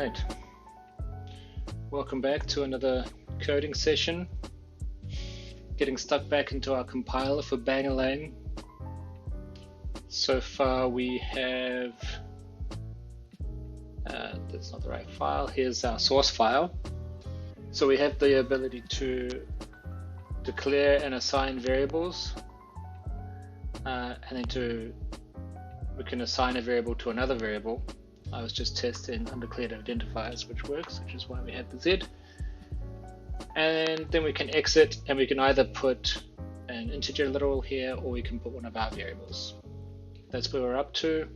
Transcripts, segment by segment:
right, welcome back to another coding session. Getting stuck back into our compiler for Bangalang. So far we have, that's not the right file, here's our source file. So we have the ability to declare and assign variables, and then we can assign a variable to another variable. I was just testing undeclared identifiers, which works, which is why we have the Z. And then we can exit, and we can either put an integer literal here, or we can put one of our variables. That's where we're up to.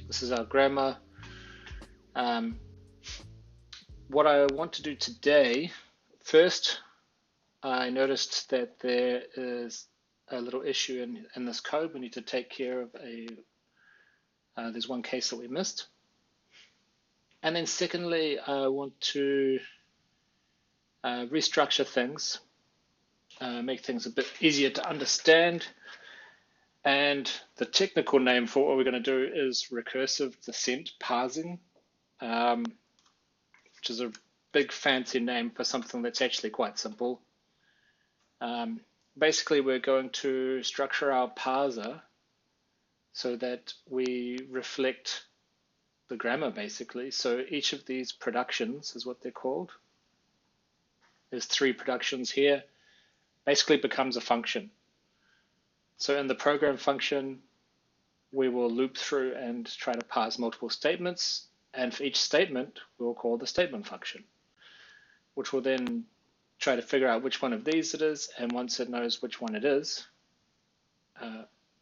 This is our grammar. What I want to do today, first, I noticed that there is a little issue in this code. We need to take care of there's one case that we missed. And then secondly, I want to restructure things, make things a bit easier to understand. And the technical name for what we're going to do is recursive descent parsing, which is a big fancy name for something that's actually quite simple. Basically, we're going to structure our parser so that we reflect the grammar, basically. So each of these productions is what they're called. There's 3 productions here, basically becomes a function. So in the program function, we will loop through and try to parse multiple statements. And for each statement, we'll call the statement function, which will then try to figure out which one of these it is. And once it knows which one it is,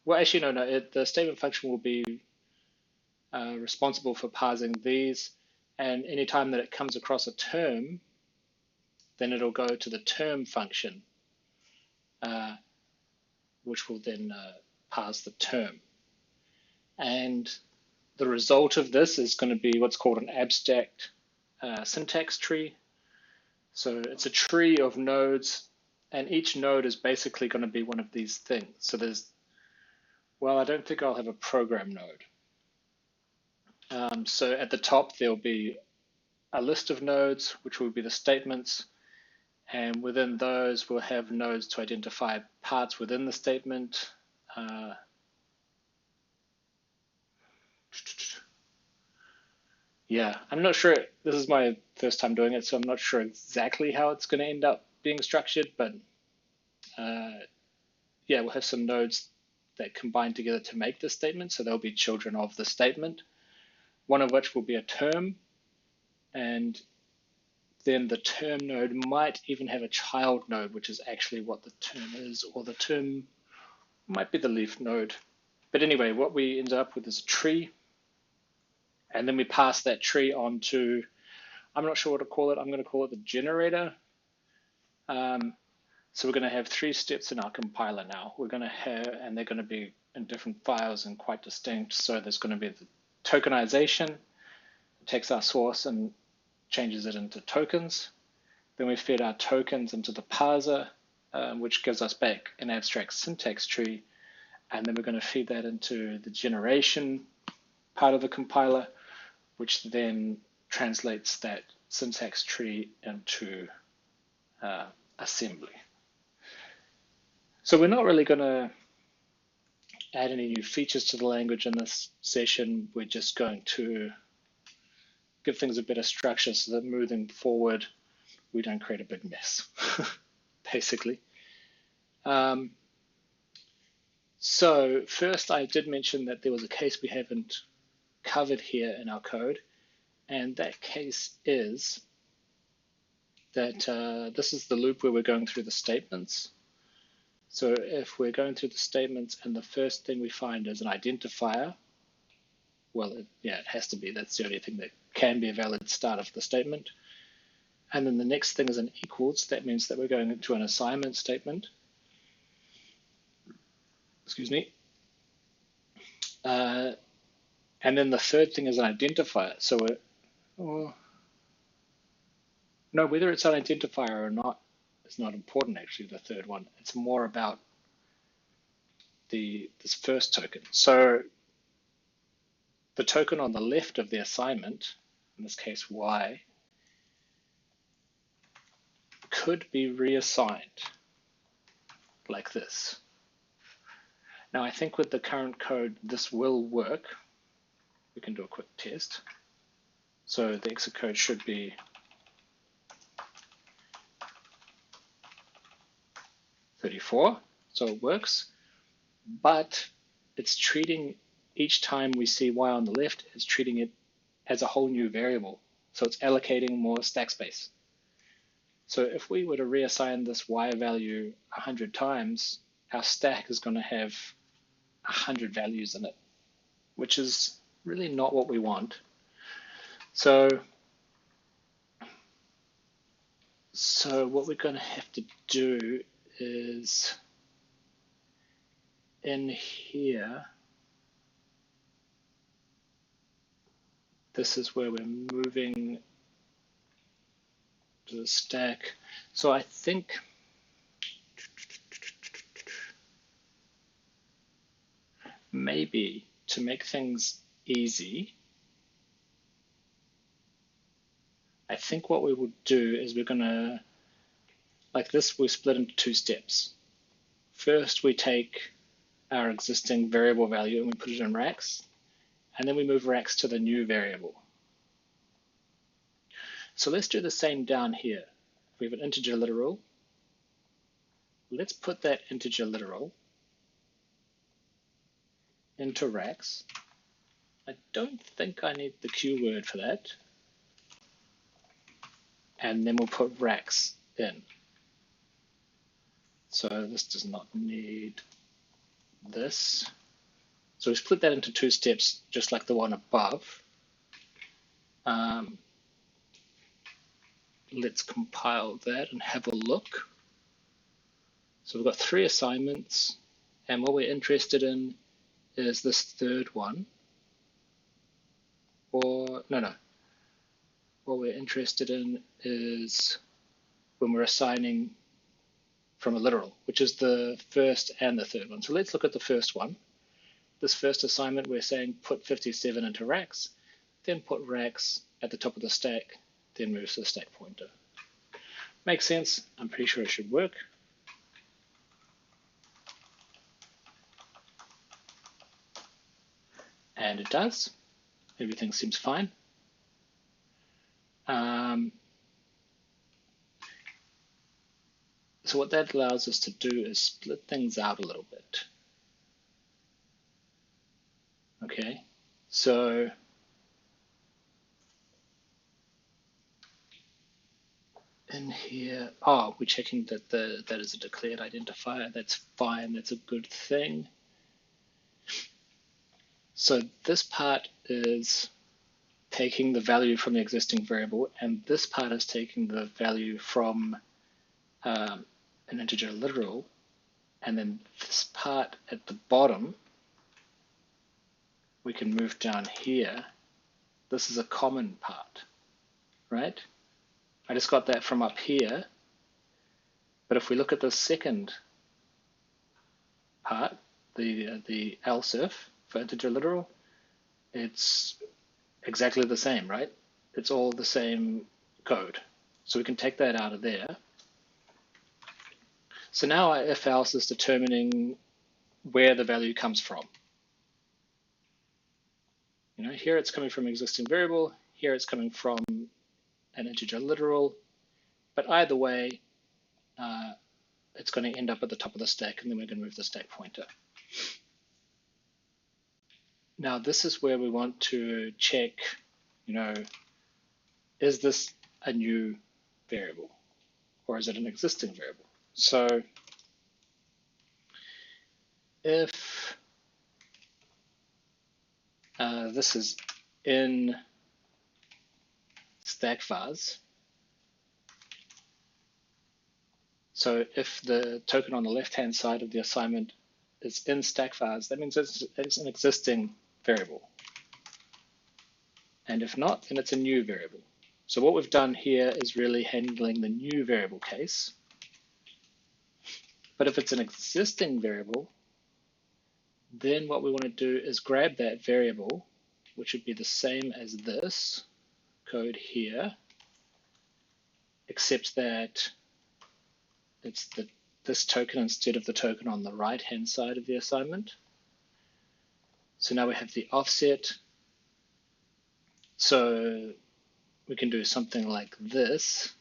well, actually, no, the statement function will be responsible for parsing these. And anytime that it comes across a term, then it'll go to the term function, which will then parse the term. And the result of this is going to be what's called an abstract syntax tree. So it's a tree of nodes, and each node is basically going to be one of these things. So there's, well, I don't think I'll have a program node. So at the top, there'll be a list of nodes, which will be the statements. And within those, we'll have nodes to identify parts within the statement. Yeah, I'm not sure. This is my first time doing it, so I'm not sure exactly how it's going to end up being structured. But yeah, we'll have some nodes that combine together to make the statement. So they'll be children of the statement, one of which will be a term. And then the term node might even have a child node, which is actually what the term is, or the term might be the leaf node. But anyway, what we end up with is a tree. And then we pass that tree on to, I'm not sure what to call it. I'm going to call it the generator. So we're going to have 3 steps in our compiler now. We're going to have, and they're going to be in different files and quite distinct. So there's going to be the tokenization. It takes our source and changes it into tokens. Then we feed our tokens into the parser, which gives us back an abstract syntax tree. And then we're going to feed that into the generation part of the compiler, which then translates that syntax tree into assembly. So we're not really going to add any new features to the language in this session. We're just going to give things a better structure so that moving forward, we don't create a big mess, basically. So first, I did mention that there was a case we haven't covered here in our code. And that case is that this is the loop where we're going through the statements. So if we're going through the statements and the first thing we find is an identifier, well, it has to be. That's the only thing that can be a valid start of the statement. And then the next thing is an equals. That means that we're going into an assignment statement. Excuse me. And then the third thing is an identifier. So no, whether it's an identifier or not is not important, actually, the third one. It's more about this first token. So the token on the left of the assignment in this case y, could be reassigned like this. Now I think with the current code this will work. We can do a quick test. So the exit code should be $34, so it works, but it's treating each time we see y on the left, it's treating it as a whole new variable. So it's allocating more stack space. So if we were to reassign this y value 100 times, our stack is going to have 100 values in it, which is really not what we want. So what we're going to have to do is in here, this is where we're moving to the stack. So I think maybe to make things easy, I think what we will do is we're going to, like this, we split into two steps. First, we take our existing variable value and we put it in racks, and then we move racks to the new variable. So let's do the same down here. We have an integer literal. Let's put that integer literal into racks. I don't think I need the Q word for that. And then we'll put racks in. So this does not need this. So we split that into two steps, just like the one above. Let's compile that and have a look. So we've got 3 assignments, and what we're interested in is this third one. Or, no. What we're interested in is when we're assigning from a literal, which is the first and the third one. So let's look at the first one. This first assignment, we're saying put 57 into racks, then put racks at the top of the stack, then move to the stack pointer. Makes sense. I'm pretty sure it should work. And it does. Everything seems fine. So what that allows us to do is split things out a little bit. Okay, so in here, we're checking that that is a declared identifier. That's fine. That's a good thing. So this part is taking the value from the existing variable, and this part is taking the value from an integer literal, and then this part at the bottom, we can move down here. This is a common part, right? I just got that from up here, but if we look at the second part, the else if for integer literal, it's exactly the same, right? It's all the same code. So we can take that out of there. So now our if else is determining where the value comes from. You know, here it's coming from existing variable, here it's coming from an integer literal, but either way, it's going to end up at the top of the stack, and then we're going to move the stack pointer. Now this is where we want to check, you know, is this a new variable or is it an existing variable? So if this is in stack vars, so if the token on the left-hand side of the assignment is in stack vars, that means it's an existing variable. And if not, then it's a new variable. So what we've done here is really handling the new variable case. But if it's an existing variable, then what we want to do is grab that variable, which would be the same as this, code here, except that it's this token instead of the token on the right-hand side of the assignment. So now we have the offset. So we can do something like this.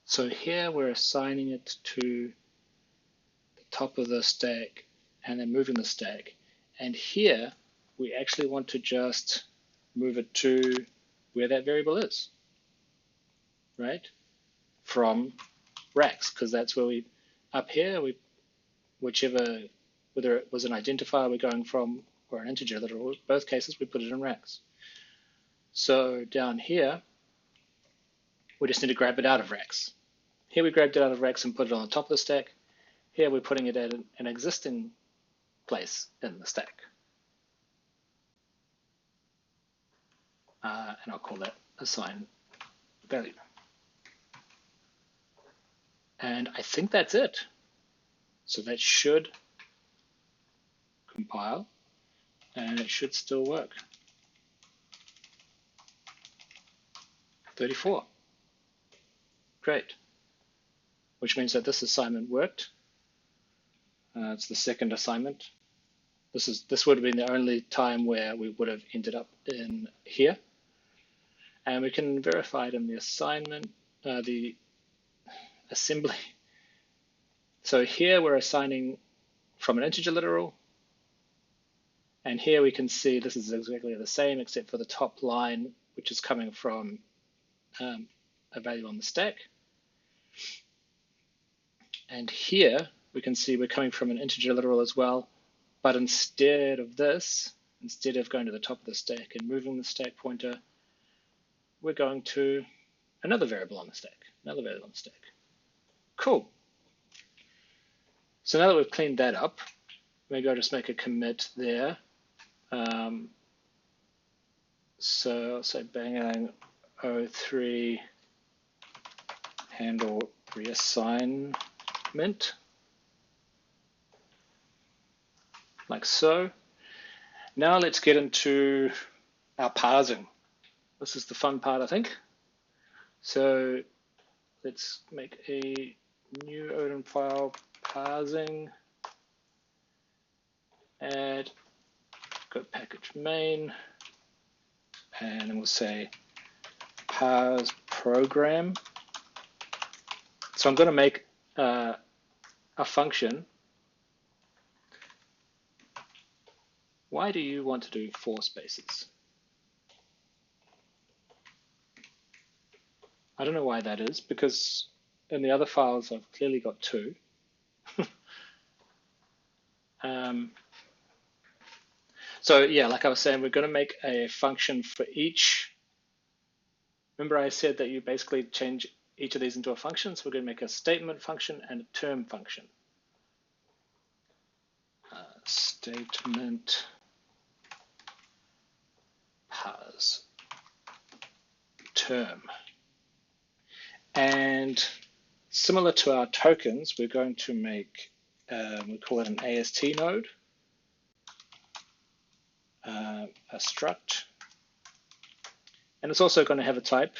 So here we're assigning it to the top of the stack and then moving the stack. And here we actually want to just move it to where that variable is, right? From racks, because that's where we, up here, whichever, whether it was an identifier we're going from or an integer literal, both cases we put it in racks. So down here, we just need to grab it out of racks. Here we grabbed it out of racks and put it on the top of the stack. Here we're putting it at an existing place in the stack. And I'll call that assign value. And I think that's it. So that should compile and it should still work. 34. Great. Which means that this assignment worked. It's the second assignment. This would have been the only time where we would have ended up in here. And we can verify it in the assignment, the assembly. So here we're assigning from an integer literal. And here we can see this is exactly the same except for the top line, which is coming from a value on the stack. And here we can see we're coming from an integer literal as well. But instead of this, instead of going to the top of the stack and moving the stack pointer, we're going to another variable on the stack, another variable on the stack. Cool. So now that we've cleaned that up, maybe I'll just make a commit there. So I'll say Bangalang 03 handle reassignment, like so. Now let's get into our parsing. This is the fun part, I think. So let's make a new Odin file, parsing, add, go package main, and then we'll say parse program. So I'm going to make a function. Why do you want to do 4 spaces? I don't know why that is, because in the other files I've clearly got 2. So yeah, like I was saying, we're going to make a function for each. Remember I said that you basically change each of these into a function, so we're going to make a statement function and a term function. Statement parse term. And similar to our tokens, we're going to make, we call it an AST node, a struct, and it's also going to have a type.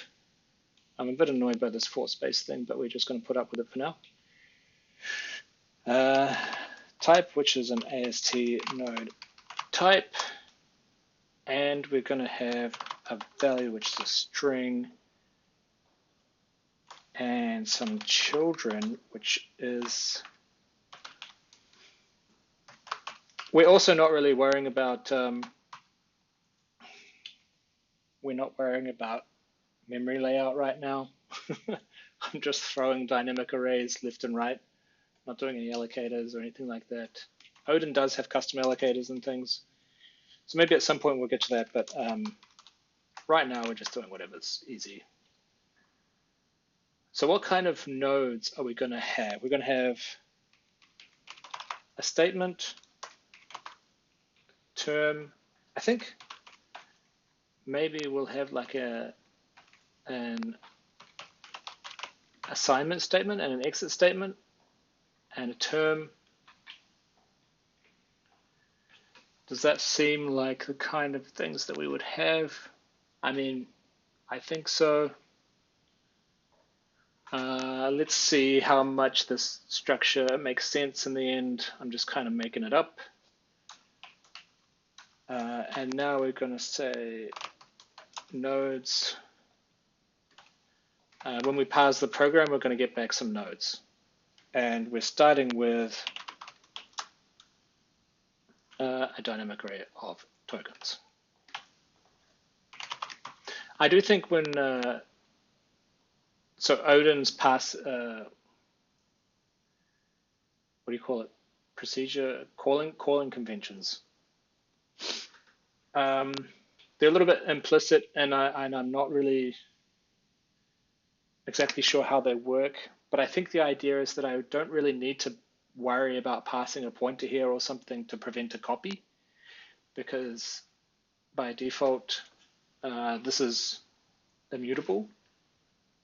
I'm a bit annoyed by this 4 space thing, but we're just going to put up with it for now. Type, which is an AST node type, and we're going to have a value which is a string, and some children, which is, we're also not really worrying about, we're not worrying about memory layout right now. I'm just throwing dynamic arrays left and right, not doing any allocators or anything like that. Odin does have custom allocators and things, so maybe at some point we'll get to that, but right now we're just doing whatever's easy. So what kind of nodes are we going to have? We're going to have a statement, term. I think maybe we'll have like an assignment statement and an exit statement and a term. Does that seem like the kind of things that we would have? I mean, I think so. Let's see how much this structure makes sense in the end. I'm just kind of making it up. And now we're going to say nodes. When we parse the program, we're going to get back some nodes. And we're starting with a dynamic array of tokens. I do think when, so Odin's pass, what do you call it? Procedure, calling conventions. They're a little bit implicit, and I'm not really exactly sure how they work, but I think the idea is that I don't really need to worry about passing a pointer here or something to prevent a copy, because by default, this is immutable.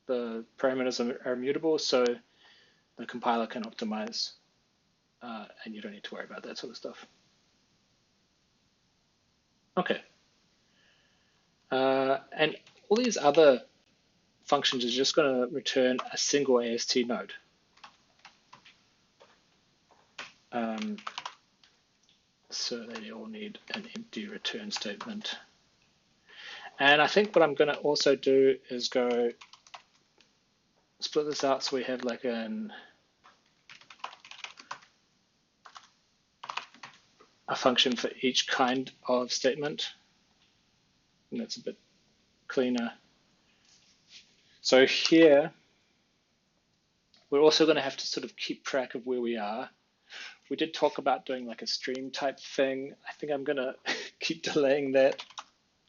The parameters are immutable, so the compiler can optimize, and you don't need to worry about that sort of stuff. Okay. And all these other functions is just going to return a single AST node. So they all need an empty return statement. And I think what I'm going to also do is go split this out so we have like a function for each kind of statement. And that's a bit cleaner. So here, we're also going to have to sort of keep track of where we are. We did talk about doing like a stream type thing. I think I'm going to keep delaying that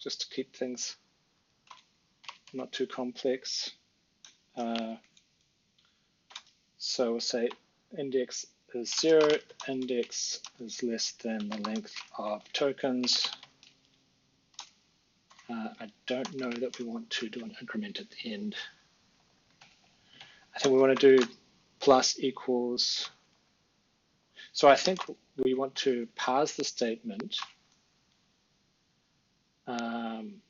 just to keep things not too complex. So we'll say index is 0, index is less than the length of tokens. I don't know that we want to do an increment at the end. I think we want to do plus equals. So I think we want to parse the statement. And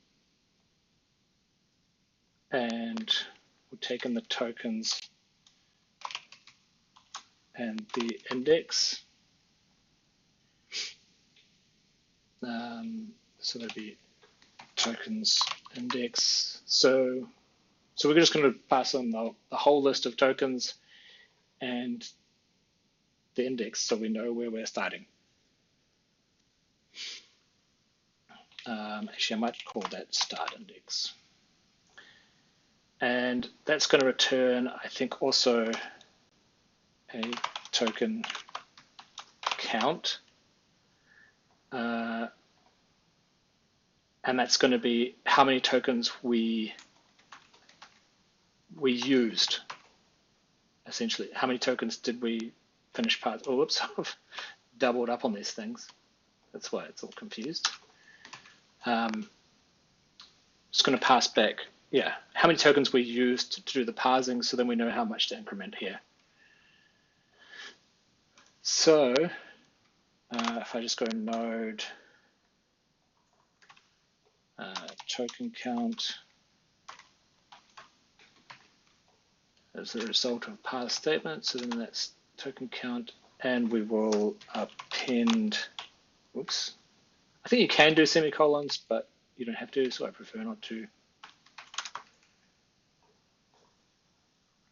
we'll take in the tokens and the index. So that'd be tokens index. So we're just going to pass on the whole list of tokens and the index so we know where we're starting. Actually, I might call that start index. And that's going to return, I think, also a token count. And that's going to be how many tokens we used, essentially. How many tokens did we finish parts? Oh, whoops, I've doubled up on these things. That's why it's all confused. Just going to pass back, yeah, how many tokens we used to do the parsing, so then we know how much to increment here. So if I just go node token count as the result of parse statement, so then that's token count, and we will append, whoops, I think you can do semicolons, but you don't have to, so I prefer not to.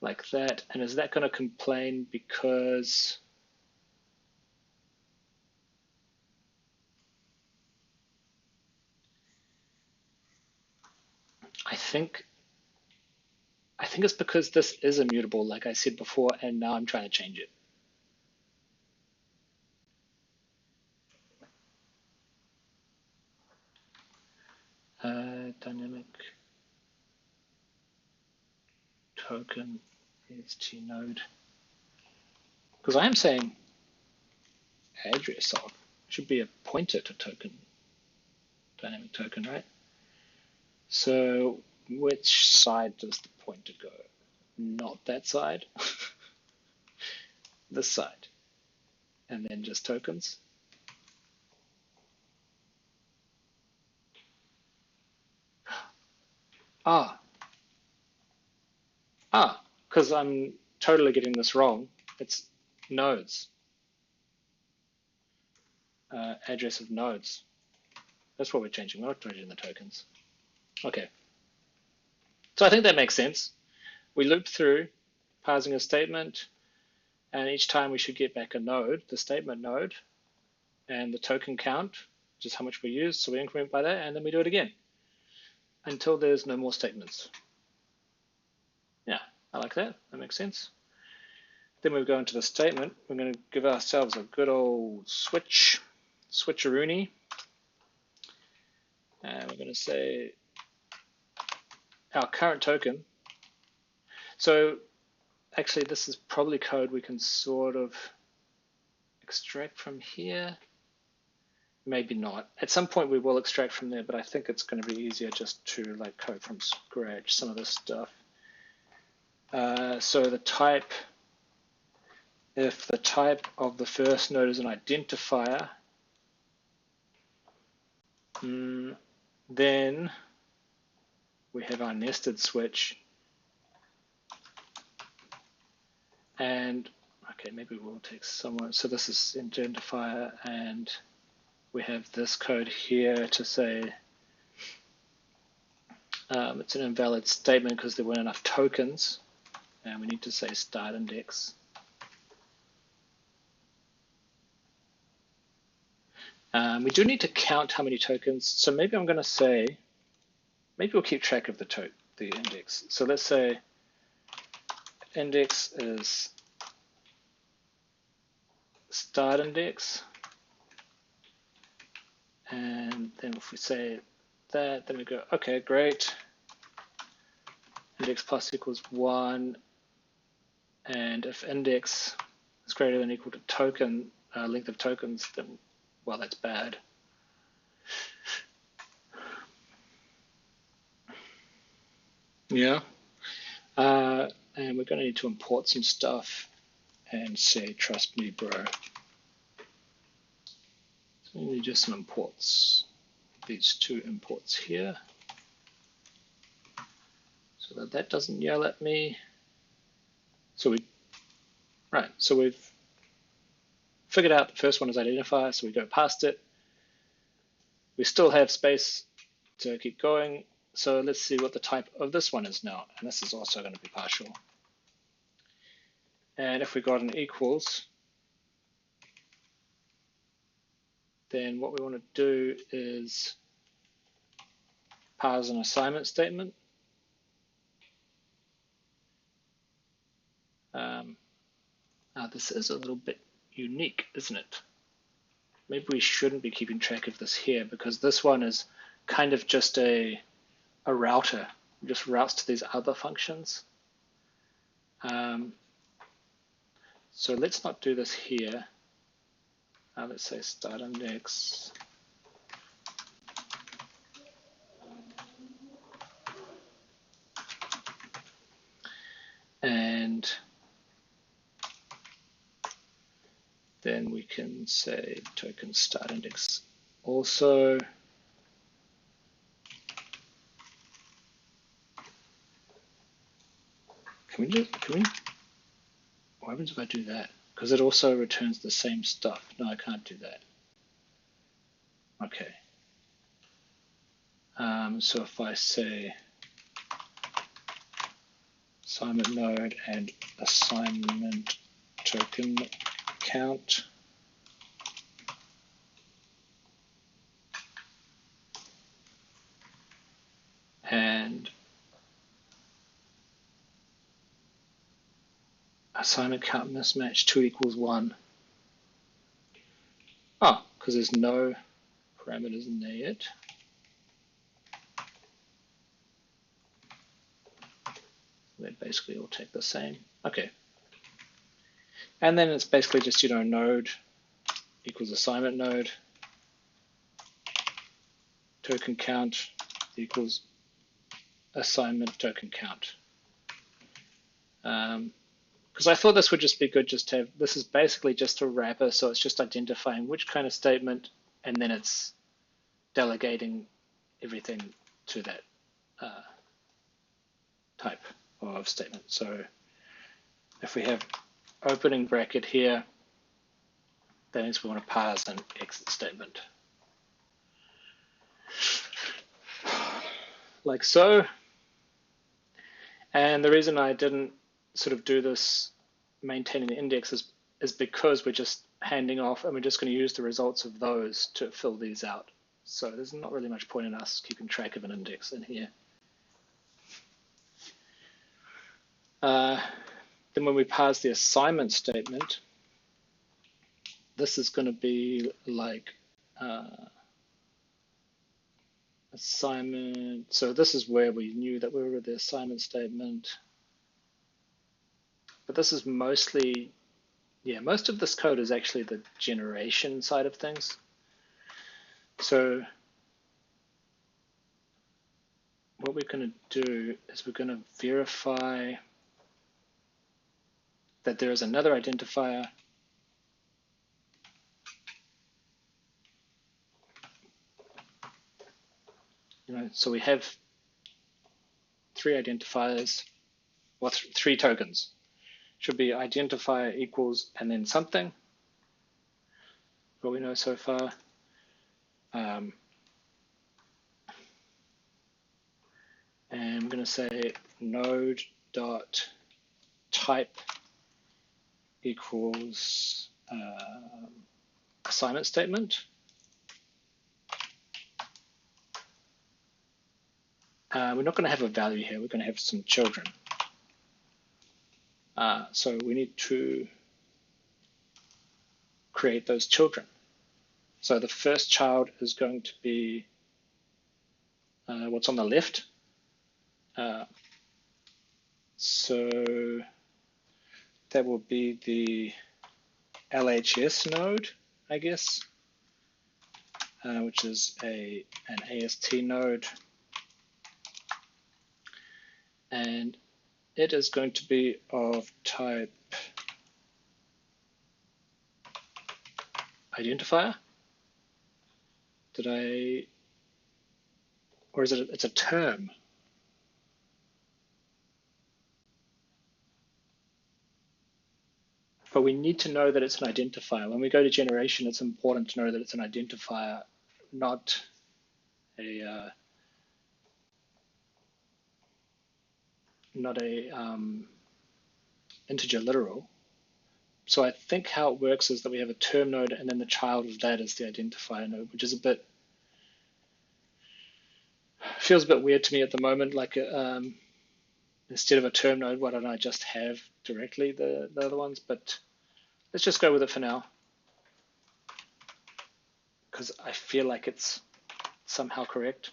Like that. And is that going to complain because I think it's because this is immutable, like I said before, and now I'm trying to change it. Dynamic token AST node. Because I am saying address of should be a pointer to token, dynamic token, right? So which side does the pointer go? not that side, this side, and then just tokens. Because I'm totally getting this wrong. It's nodes, address of nodes. That's what we're changing. We're not changing the tokens. Okay. So I think that makes sense. We loop through, parsing a statement, and each time we should get back a node, the statement node, and the token count, which is how much we use. So we increment by that, and then we do it again until there's no more statements. Yeah, I like that. That makes sense. Then we go into the statement. We're going to give ourselves a good old switcheroony. And we're going to say our current token. So actually, this is probably code we can sort of extract from here. Maybe not. At some point we will extract from there, but I think it's going to be easier just to like code from scratch some of this stuff. So the type, if the type of the first node is an identifier, then we have our nested switch. And okay, maybe we'll take someone. So this is identifier, and we have this code here to say it's an invalid statement because there weren't enough tokens, and we need to say start index. We do need to count how many tokens, so maybe I'm going to say, maybe we'll keep track of the index. So let's say index is start index, and then if we say that, then we go, okay, great. Index plus equals 1, and if index is greater than or equal to token length of tokens, then well, that's bad. Yeah, and we're going to need to import some stuff and say, trust me, bro. So we need just some imports. These two imports here, so that doesn't yell at me. So so we've figured out the first one is identifier, so we go past it. We still have space to keep going. So let's see what the type of this one is now. And this is also going to be partial. And if we got an equals, then what we want to do is parse an assignment statement. Now this is a little bit unique, isn't it? Maybe we shouldn't be keeping track of this here, because this one is kind of just a router. It just routes to these other functions. So let's not do this here. Let's say start index. And then we can say token start index also. Can we, what happens if I do that? Because it also returns the same stuff. No, I can't do that. Okay. So if I say assignment node and assignment token count, and assignment count mismatch 2 equals 1. Oh, because there's no parameters in there yet. They basically all take the same. Okay. And then it's basically just, node equals assignment node, token count equals assignment token count. Because I thought this would just be good just to have, this is basically just a wrapper, so it's just identifying which kind of statement, and then it's delegating everything to that type of statement. So if we have opening bracket here, that means we want to parse an exit statement. Like so. And the reason I didn't sort of do this maintaining the index is because we're just handing off and we're just going to use the results of those to fill these out. So there's not really much point in us keeping track of an index in here. Then when we parse the assignment statement, this is going to be like assignment. So this is where we knew that we were with the assignment statement. But this is mostly, yeah, most of this code is actually the generation side of things. So what we're going to do is we're going to verify that there is another identifier so we have three identifiers, or three tokens. Should be identifier equals and then something, what we know so far. And I'm going to say node dot type equals assignment statement. We're not going to have a value here. We're going to have some children. So we need to create those children. So the first child is going to be what's on the left. So that will be the LHS node, I guess, which is an AST node. And it is going to be of type identifier. Or is it, it's a term? But we need to know that it's an identifier. When we go to generation, it's important to know that it's an identifier, not a integer literal. So I think how it works is that we have a term node and then the child of that is the identifier node, which is feels a bit weird to me at the moment. Like instead of a term node, why don't I just have directly the other ones? But let's just go with it for now, because I feel like it's somehow correct.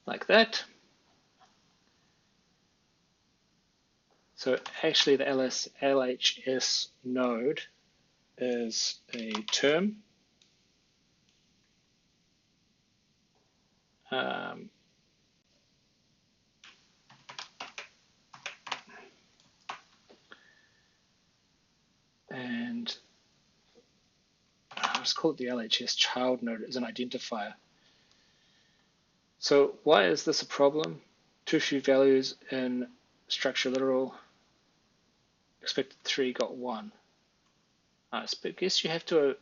Like that. So actually the LHS node is a term. And let's call it the LHS child node as an identifier. So why is this a problem? Too few values in structure literal. Expected 3 got 1. I guess you have to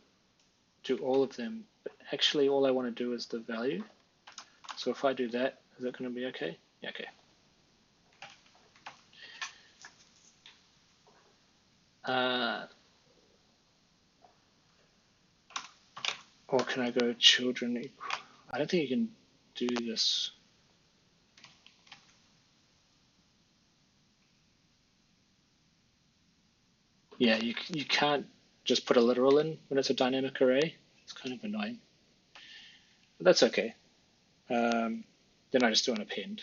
do all of them, but actually all I want to do is the value. So if I do that, is that going to be okay? Yeah, okay. Or can I go children equal? I don't think you can do this. Yeah, you can't just put a literal in when it's a dynamic array. It's kind of annoying. But that's okay. Then I just do an append.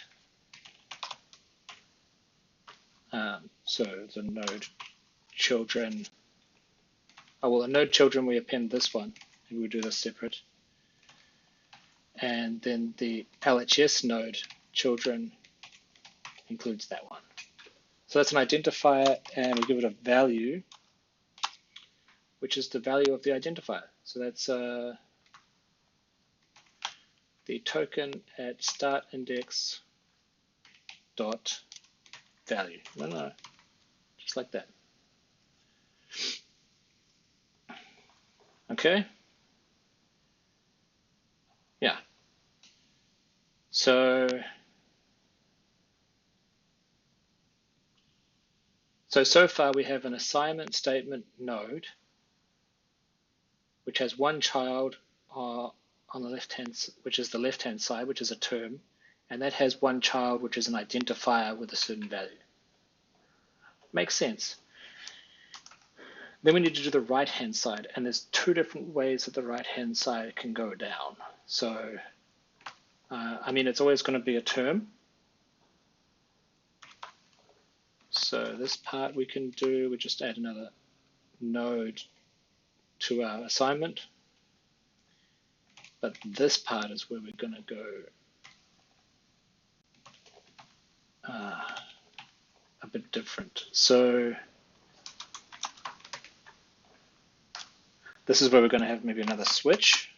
So the node children. Oh, well, the node children, we append this one. Maybe we do this separate. And then the LHS node children, includes that one. So that's an identifier, and we give it a value, which is the value of the identifier. So that's the token at start index dot value. No, just like that. Okay. Yeah. So far we have an assignment statement node, which has one child on the left-hand, which is the left-hand side, which is a term, and that has one child, which is an identifier with a certain value. Makes sense. Then we need to do the right-hand side, and there's two different ways that the right-hand side can go down. So, I mean, it's always going to be a term. So this part we can do, we just add another node to our assignment. But this part is where we're going to go a bit different. So this is where we're going to have maybe another switch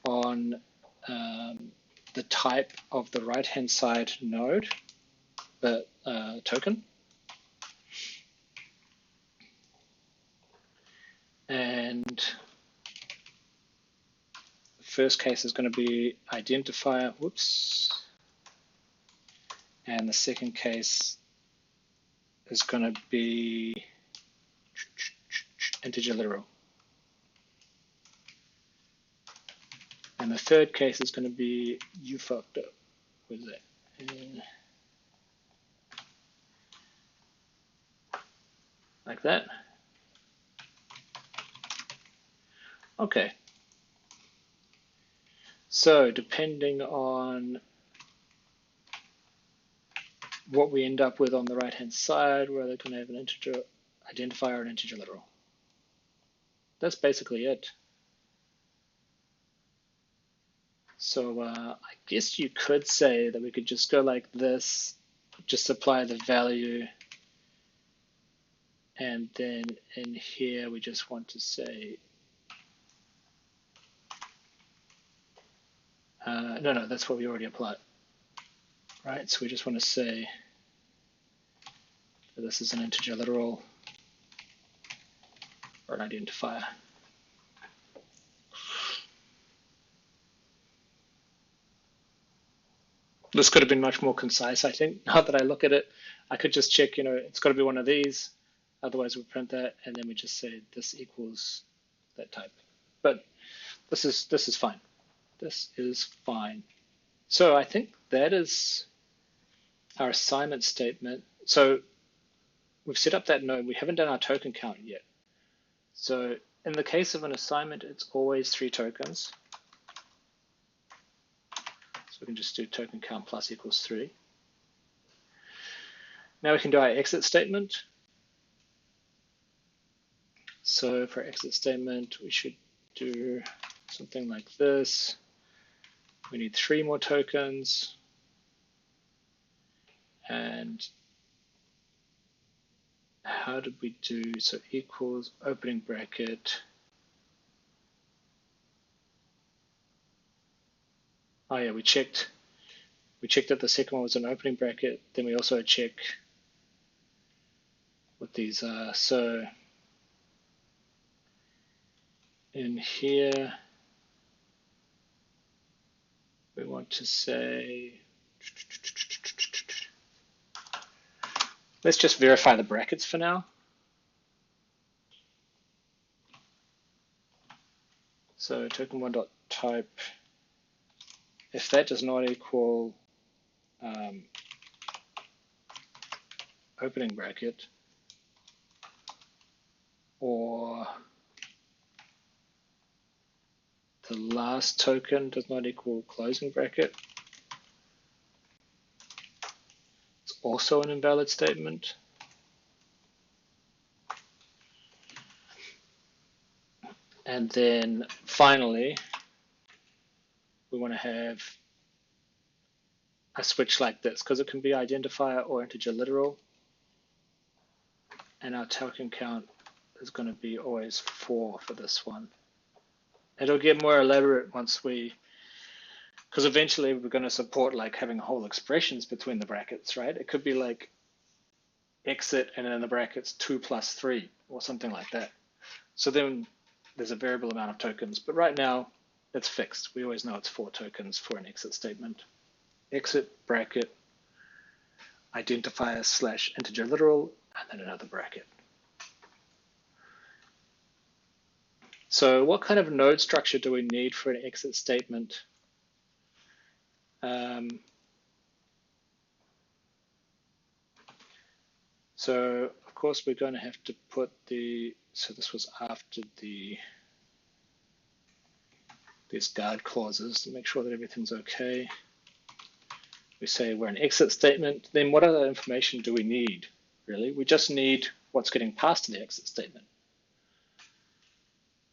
on the type of the right-hand side node, the token. And the first case is going to be identifier, whoops. And the second case is going to be integer literal. And the third case is going to be you fucked up. What is that? Like that. Okay. So depending on what we end up with on the right-hand side, we're either going to have an integer identifier or an integer literal. That's basically it. So I guess you could say that we could just go like this, just apply the value, and then in here we just want to say, no, that's what we already applied, right? So we just want to say that this is an integer literal or an identifier. This could have been much more concise, I think. Now that I look at it, I could just check, it's got to be one of these. Otherwise, we print that, and then we just say this equals that type. But this is fine. This is fine. So I think that is our assignment statement. So we've set up that node. We haven't done our token count yet. So in the case of an assignment, it's always 3 tokens. So we can just do token count plus equals 3. Now we can do our exit statement. So for exit statement, we should do something like this. We need 3 more tokens. And how did we do? So equals opening bracket. Oh yeah, we checked that the second one was an opening bracket. Then we also check what these are. So in here, we want to say, let's just verify the brackets for now. So token1.type, if that does not equal opening bracket, or the last token does not equal closing bracket, it's also an invalid statement. And then finally, we want to have a switch like this, because it can be identifier or integer literal. And our token count is going to be always 4 for this one. It'll get more elaborate once we, because eventually we're going to support like having whole expressions between the brackets, right? It could be like exit and in the brackets 2 plus 3 or something like that. So then there's a variable amount of tokens, but right now it's fixed. We always know it's 4 tokens for an exit statement. Exit bracket, identifier slash integer literal, and then another bracket. So what kind of node structure do we need for an exit statement? So of course we're going to have to put the, so this was after these guard clauses to make sure that everything's okay. We say we're an exit statement, then what other information do we need, really? We just need what's getting passed to the exit statement.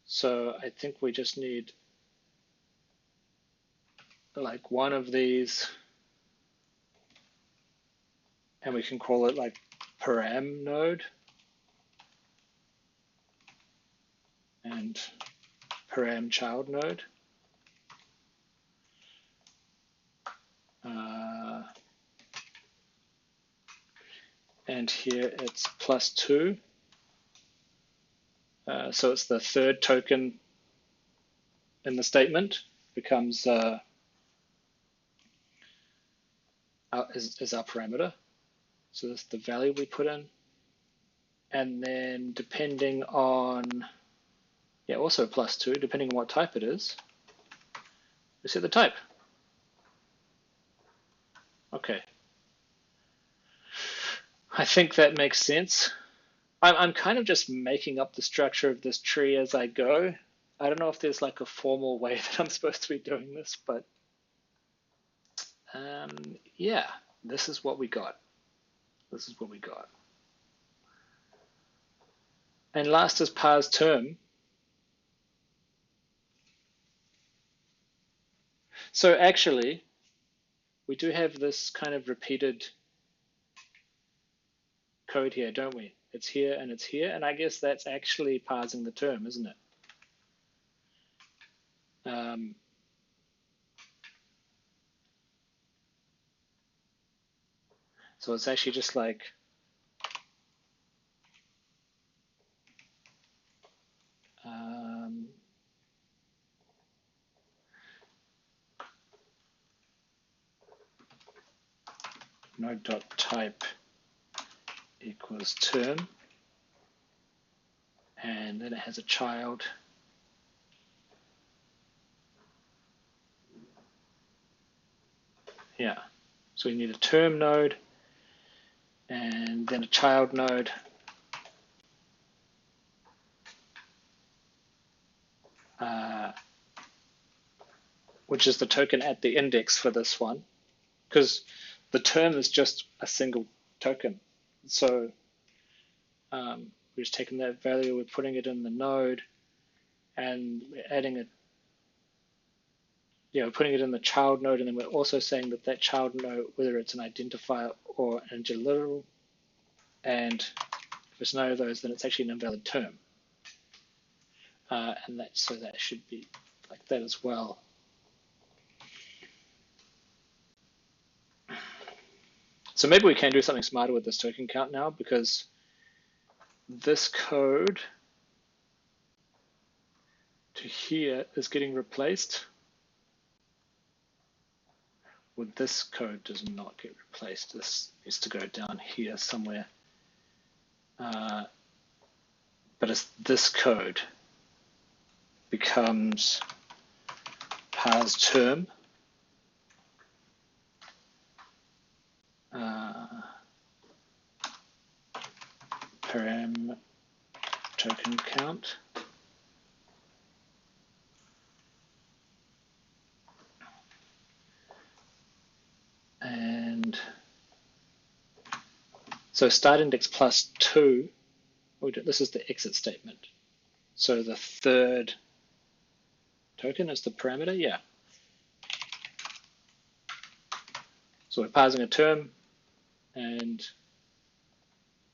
So I think we just need like one of these, and we can call it like param node and param child node. And here it's +2. So it's the third token in the statement, becomes is our parameter. So that's the value we put in. And then depending on, yeah, also +2, depending on what type it is, we set the type. Okay. I think that makes sense. I'm kind of just making up the structure of this tree as I go. I don't know if there's like a formal way that I'm supposed to be doing this, but yeah, this is what we got. This is what we got. And last is parse term. So actually, we do have this kind of repeated code here, don't we? It's here and it's here, and I guess that's actually parsing the term, isn't it? So it's actually just like node.type equals term, and then it has a child. Yeah, so we need a term node and then a child node. Which is the token at the index for this one, because the term is just a single token. So we're just taking that value, we're putting it in the node, and we're adding it, we're putting it in the child node, and then we're also saying that that child node, whether it's an identifier or an integer literal, and if it's none of those, then it's actually an invalid term. And so that should be like that as well. So maybe we can do something smarter with this token count now, because this code to here is getting replaced with this code does not get replaced. This needs to go down here somewhere. But it's this code becomes parse term. Param token count. And so start index +2, this is the exit statement. So the third token is the parameter, yeah. So we're parsing a term and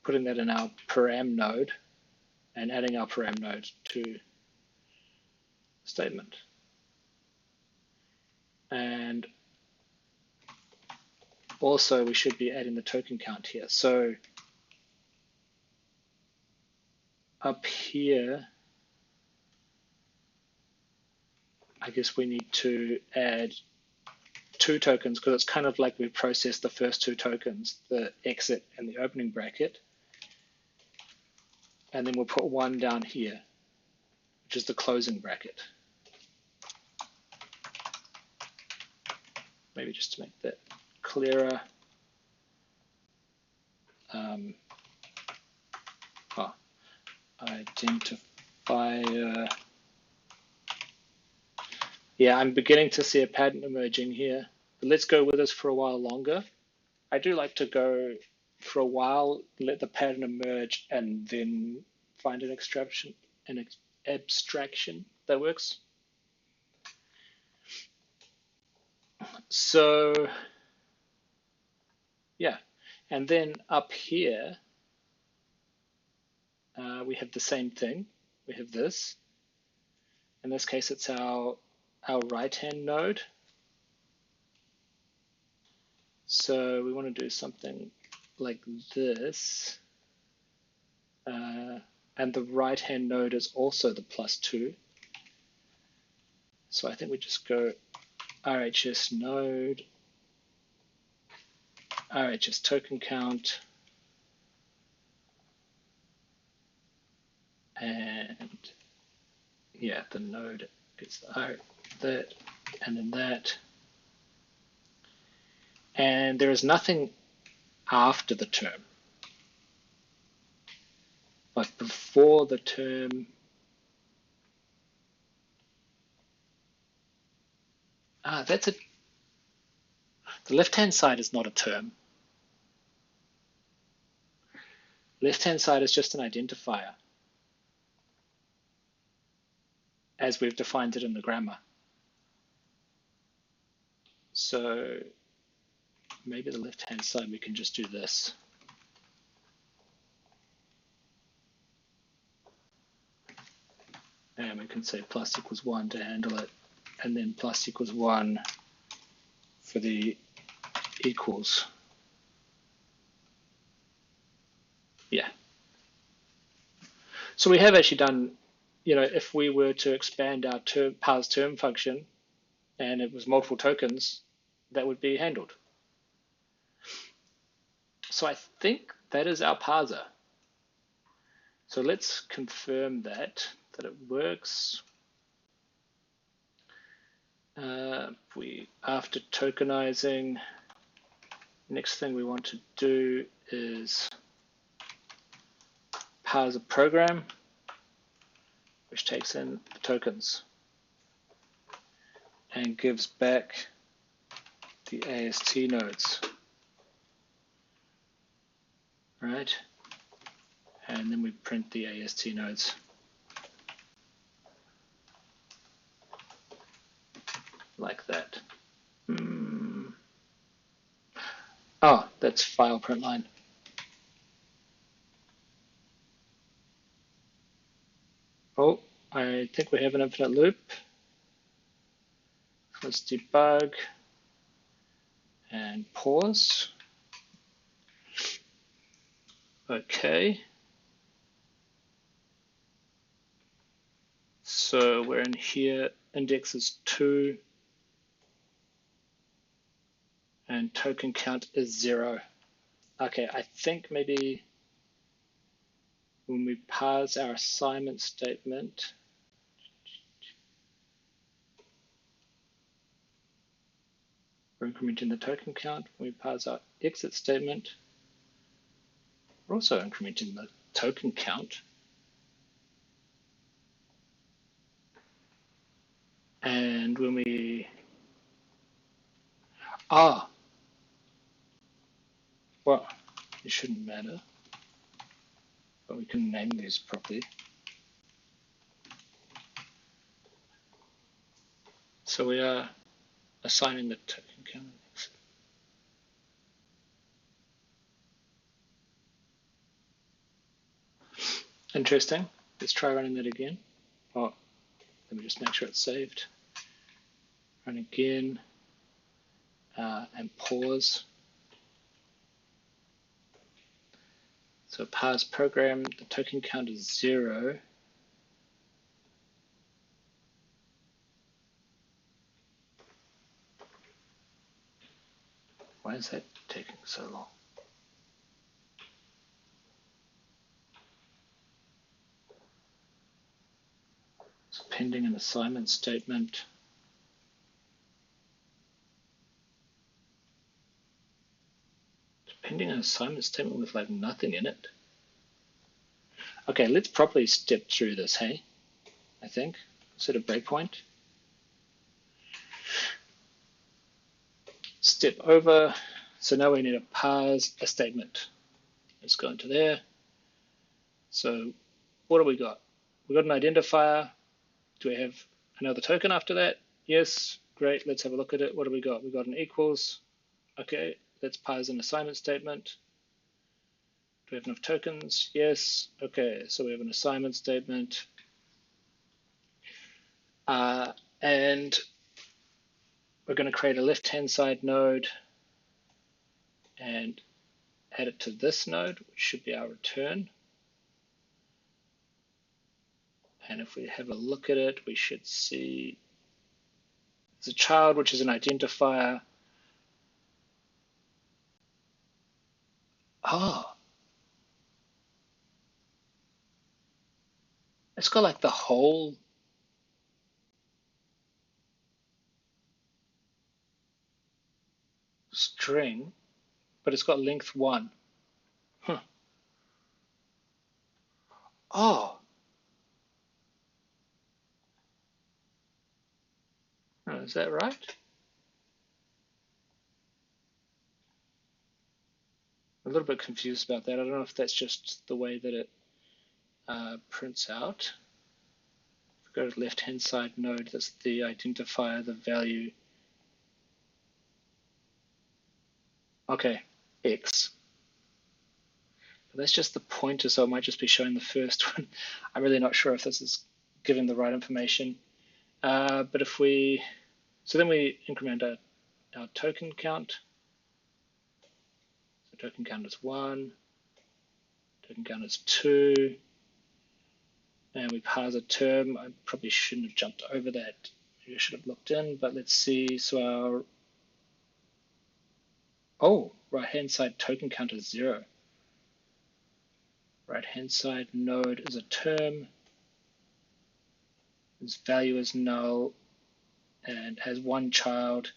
putting that in our param node and adding our param node to the statement. And also we should be adding the token count here. So up here, I guess we need to add 2 tokens because it's kind of like we processed the first 2 tokens, the exit and the opening bracket. And then we'll put 1 down here, which is the closing bracket. Maybe just to make that clearer. Identifier. Yeah, I'm beginning to see a pattern emerging here, but let's go with this for a while longer. I do like to go for a while, let the pattern emerge, and then find an abstraction that works. So, yeah, and then up here, we have the same thing. We have this. In this case, it's our right-hand node. So we want to do something like this. And the right-hand node is also the +2. So I think we just go RHS node, RHS token count, and yeah, the node gets that, and then that. And there is nothing after the term. But before the term, the left-hand side is not a term. Left-hand side is just an identifier, as we've defined it in the grammar. So maybe the left-hand side, we can just do this. And we can say +=1 to handle it, and then +=1 for the equals. Yeah. So we have actually done, if we were to expand our parse term function and it was multiple tokens, that would be handled. So I think that is our parser. So let's confirm that it works. After tokenizing, next thing we want to do is parse a program which takes in the tokens and gives back the AST nodes, right? And then we print the AST nodes. Like that. Oh, that's file print line. Oh, I think we have an infinite loop. Let's debug and pause. Okay. So we're in here, index is 2, and token count is 0. Okay, I think maybe when we parse our assignment statement, we're incrementing the token count. When we parse our exit statement, we're also incrementing the token count. And when we, well, it shouldn't matter, but we can name these properly. So we are assigning the token count. Interesting. Let's try running that again. Oh, let me just make sure it's saved. Run again and pause. So parse program, the token count is 0. Why is that taking so long? So pending an assignment statement. Pending an assignment statement with like nothing in it. Okay, let's properly step through this, hey? I think. Set a breakpoint. Step over. So now we need to parse a statement. Let's go into there. So what do we got? We got an identifier. Do we have another token after that? Yes, great. Let's have a look at it. What do we got? We got an equals. Okay, let's parse an assignment statement. Do we have enough tokens? Yes. Okay, so we have an assignment statement. And we're going to create a left-hand side node and add it to this node, which should be our return. And if we have a look at it, we should see there's a child, which is an identifier. Oh, it's got like the whole string, but it's got length 1. Huh. Oh. Oh, is that right? I'm a little bit confused about that. I don't know if that's just the way that it prints out. If we go to the left-hand side node, that's the identifier, the value. Okay, X. But that's just the pointer, so it might just be showing the first one. I'm really not sure if this is giving the right information. But if we, so then we increment our token count. So token count is 1, token count is 2, and we parse a term. I probably shouldn't have jumped over that. Maybe I should have looked in, but let's see. So our, right-hand side token count is 0. Right-hand side node is a term. Its value is null and has one child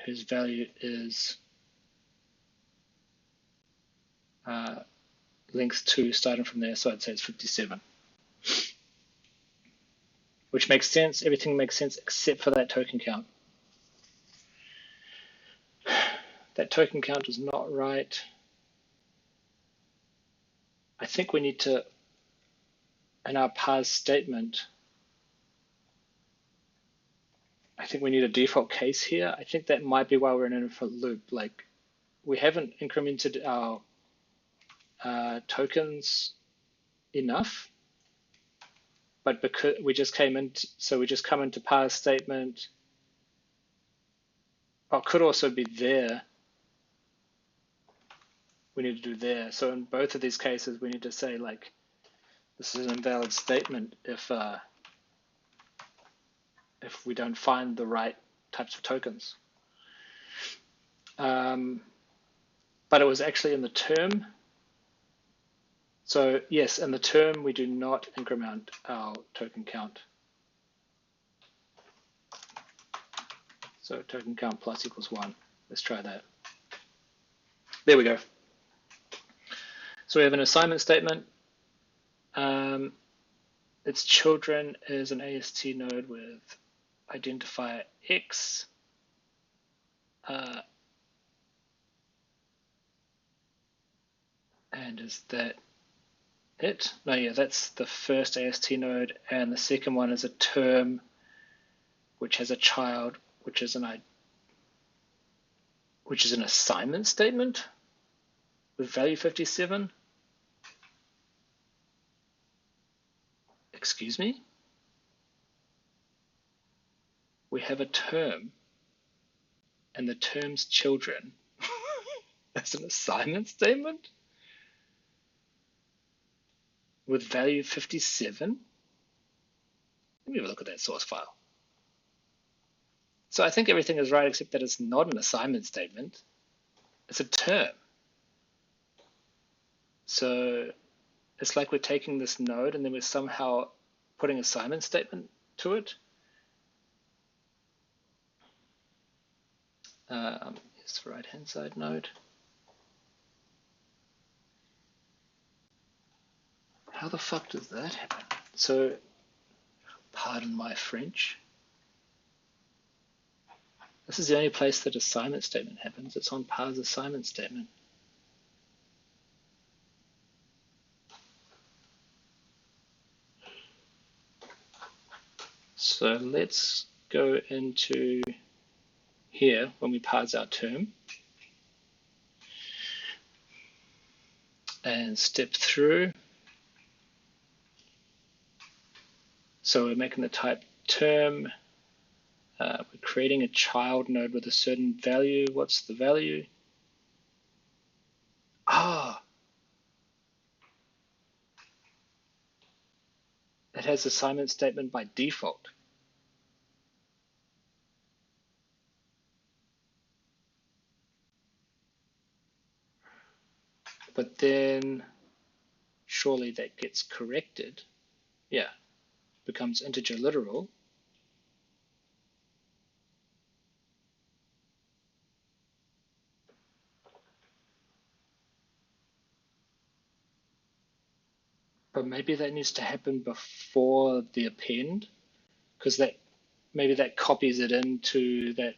whose value is length 2 starting from there, so I'd say it's 57. Which makes sense. Everything makes sense except for that token count. That token count is not right. I think we need to, in our parse statement, I think we need a default case here. I think that might be why we're in an infinite loop. Like, we haven't incremented our tokens enough, but because we just came in, so we just come into parse statement. It could also be there. We need to do there. So in both of these cases, we need to say like, this is an invalid statement if we don't find the right types of tokens. But it was actually in the term. So yes, in the term, we do not increment our token count. So token count plus equals 1. Let's try that. There we go. So we have an assignment statement. Its children is an AST node with identifier X. And is that it? No, yeah, that's the first AST node, and the second one is a term which has a child, which is an assignment statement with value 57. excuse me? We have a term, and the term's children. That's an assignment statement with value 57. Let me have a look at that source file. So I think everything is right except that it's not an assignment statement. It's a term. So it's like we're taking this node and then we're somehow putting an assignment statement to it. Here's the right-hand side node. How the fuck does that happen? So, pardon my French. This is the only place that assignment statement happens. It's on parse assignment statement. So let's go into here when we parse our term and step through. So we're making the type term. We're creating a child node with a certain value. What's the value? It has assignment statement by default. But then surely that gets corrected. Yeah, becomes integer literal. But maybe that needs to happen before the append, because that maybe that copies it into that,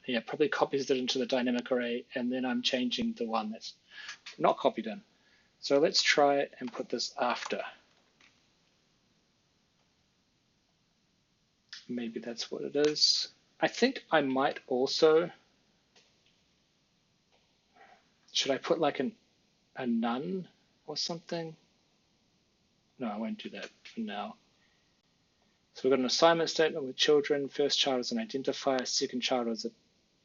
yeah, probably copies it into the dynamic array, and then I'm changing the one that's not copied in. So let's try it and put this after. Maybe that's what it is. I think I might also, should I put like a none or something? No, I won't do that for now. So we've got an assignment statement with children. First child is an identifier, second child is a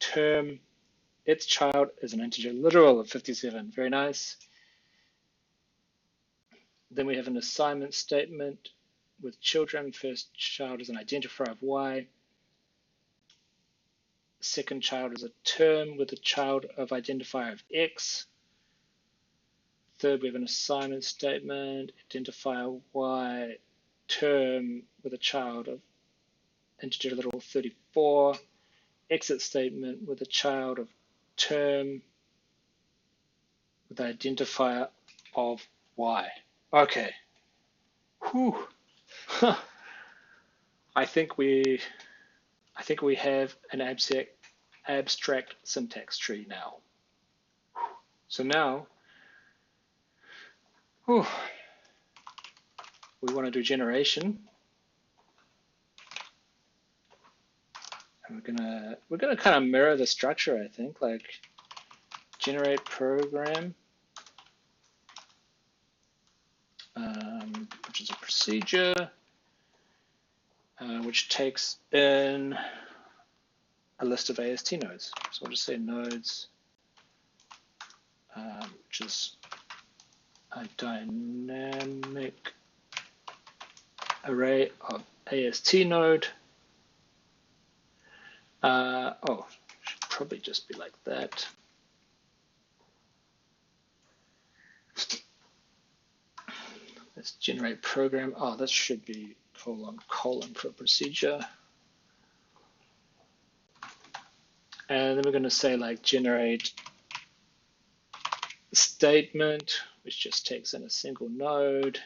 term. Its child is an integer literal of 57. Very nice. Then we have an assignment statement with children. First child is an identifier of Y. Second child is a term with a child of identifier of X. Third, we have an assignment statement, identifier Y, term with a child of integer literal 34. Exit statement with a child of term with an identifier of Y. Okay. Whew. I think we have an abstract syntax tree now. So now, we want to do generation, and we're gonna kind of mirror the structure. I think, like generate program, which is a procedure, which takes in a list of AST nodes. So I'll just say nodes, which is a dynamic array of AST node. Should probably just be like that. Let's generate program. Oh, this should be colon for procedure. And then we're going to say like generate statement, which just takes in a single node,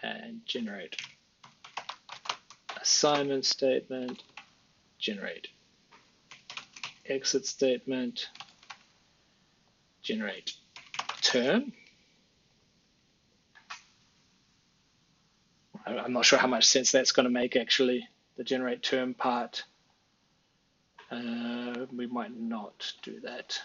and generate assignment statement, generate exit statement, generate term. I'm not sure how much sense that's going to make actually, the generate term part. We might not do that.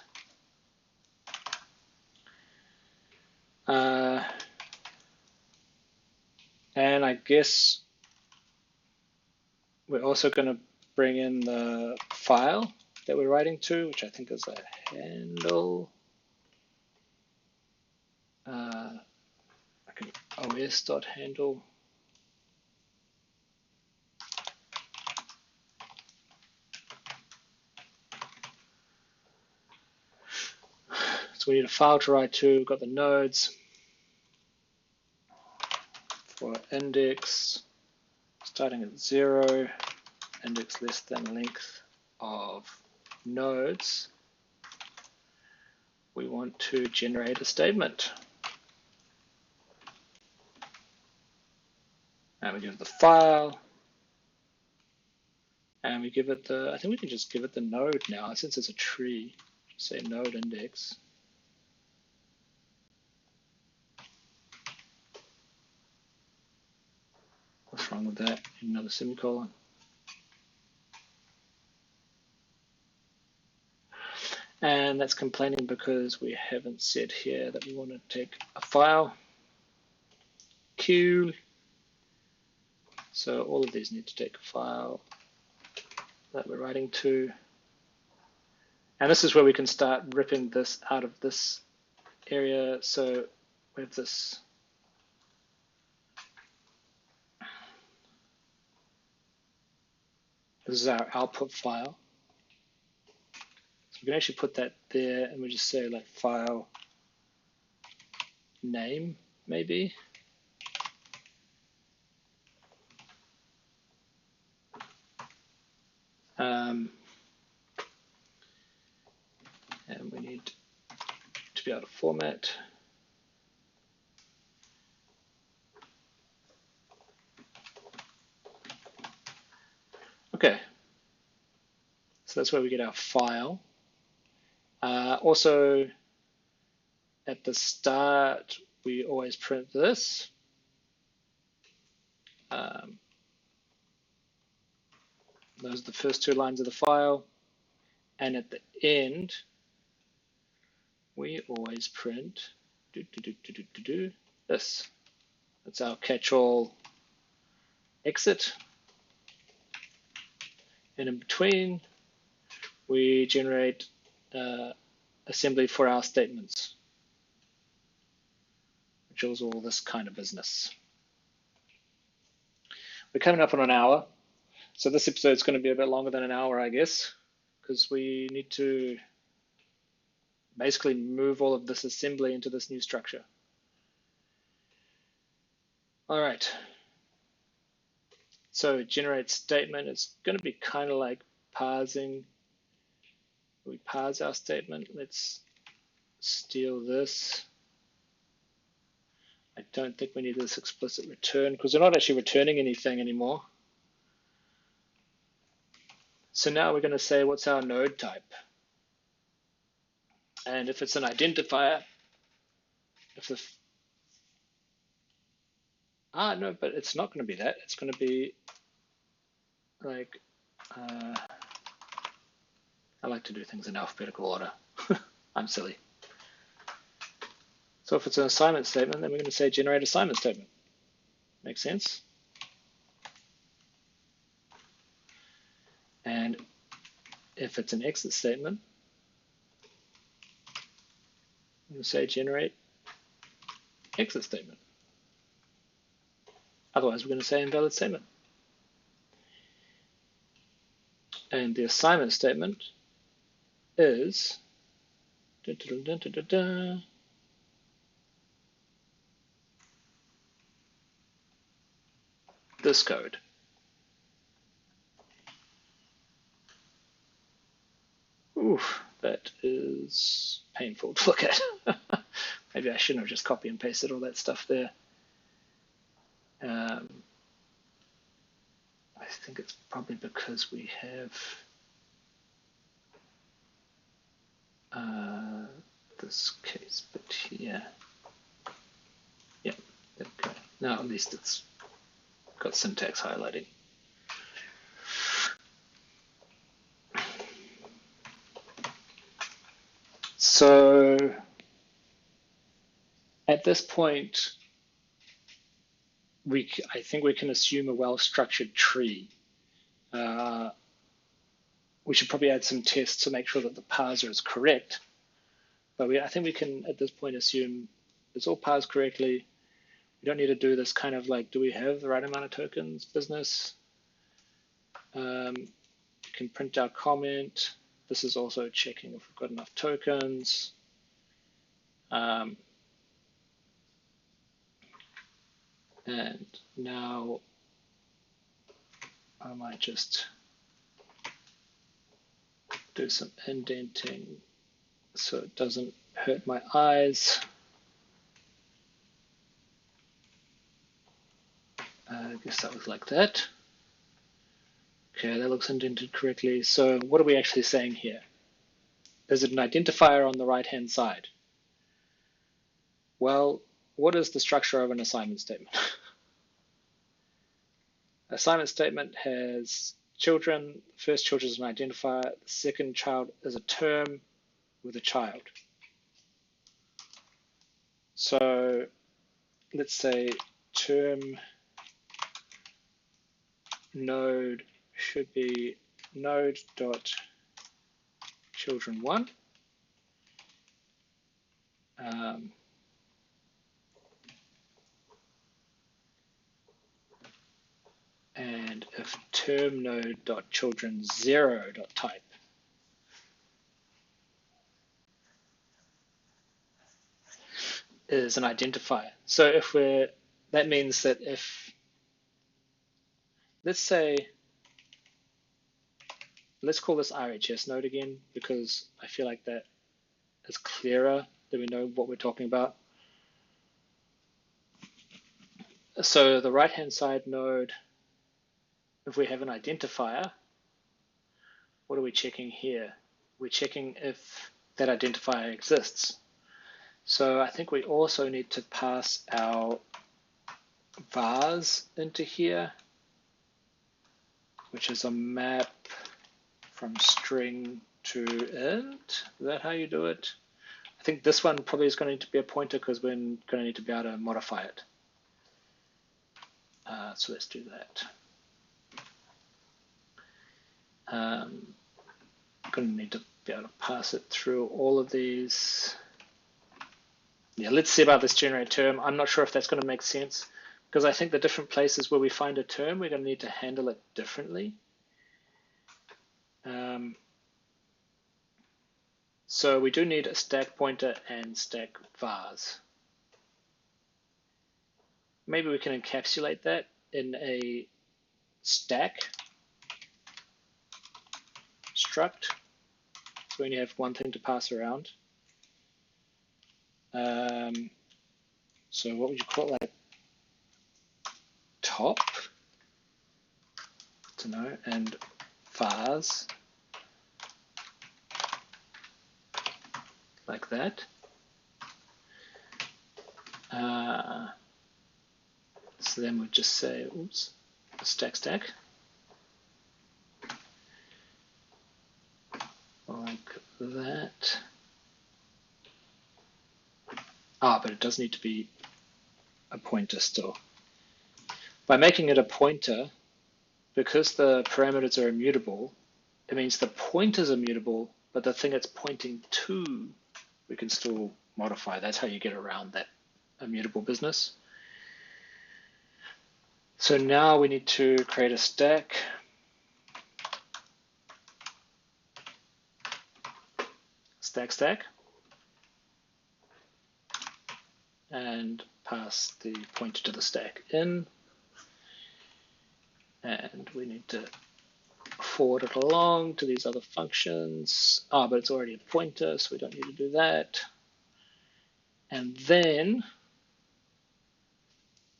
And I guess we're also going to bring in the file that we're writing to, which I think is a handle. Like an os.handle. So we need a file to write to. We've got the nodes for index starting at 0, index less than length of nodes. We want to generate a statement. And we give it the file. And we give it the, I think we can just give it the node now, since it's a tree. Just say node index. What's wrong with that? Another semicolon. And that's complaining because we haven't said here that we want to take a file. Q. So all of these need to take a file that we're writing to. And this is where we can start ripping this out of this area. So we have this. This is our output file. So we can actually put that there and we just say like file name, maybe. And we need to be able to format. Okay, so that's where we get our file. Also, at the start, we always print this. Those are the first two lines of the file. And at the end, we always print this. That's our catch-all exit. And in between, we generate assembly for our statements, which is all this kind of business. We're coming up on an hour, so this episode is going to be a bit longer than an hour, I guess, because we need to basically move all of this assembly into this new structure. All right. So generate statement, it's going to be kind of like parsing. We parse our statement. Let's steal this. I don't think we need this explicit return because we're not actually returning anything anymore. So now we're going to say what's our node type. And if it's an identifier, if the no, but it's not going to be that. It's going to be like I like to do things in alphabetical order. I'm silly. So if it's an assignment statement, then we're going to say generate assignment statement. Make sense? And if it's an exit statement, we're going to say generate exit statement. Otherwise, we're going to say invalid statement. And the assignment statement is this code. Oof, that is painful to look at. Maybe I shouldn't have just copy and pasted all that stuff there. I think it's probably because we have this case bit here. Yeah, there we go. Now at least it's got syntax highlighting. So at this point, I think we can assume a well-structured tree. We should probably add some tests to make sure that the parser is correct. But I think we can, at this point, assume it's all parsed correctly. We don't need to do this kind of like, do we have the right amount of tokens business? We can print our comment. This is also checking if we've got enough tokens. And now I might just do some indenting so it doesn't hurt my eyes. I guess that was like that. Okay, that looks indented correctly. So what are we actually saying here? Is it an identifier on the right-hand side? Well, what is the structure of an assignment statement? Assignment statement has children. First child is an identifier. The second child is a term with a child. So let's say term node should be node.children1. And if term node.children0.type is an identifier. So if that means that if, let's call this RHS node again, because I feel like that is clearer, that we know what we're talking about. So the right-hand side node, if we have an identifier, what are we checking here? We're checking if that identifier exists. So I think we also need to pass our vars into here, which is a map from string to int. Is that how you do it? I think this one probably is going to need to be a pointer because we're going to need to be able to modify it. So let's do that. I'm going to need to be able to pass it through all of these. Yeah, let's see about this generate term. I'm not sure if that's going to make sense because I think the different places where we find a term, we're going to need to handle it differently. So we do need a stack pointer and stack vars. Maybe we can encapsulate that in a stack struct. So when you have one thing to pass around. So what would you call that? Top, to know, and vars, like that. So then we'd just say, oops, stack, like that. But it does need to be a pointer still. By making it a pointer, because the parameters are immutable, it means the pointers are mutable, but the thing it's pointing to, we can still modify. That's how you get around that immutable business. So now we need to create a stack. Stack. And pass the pointer to the stack in. And we need to forward it along to these other functions. But it's already a pointer, so we don't need to do that. And then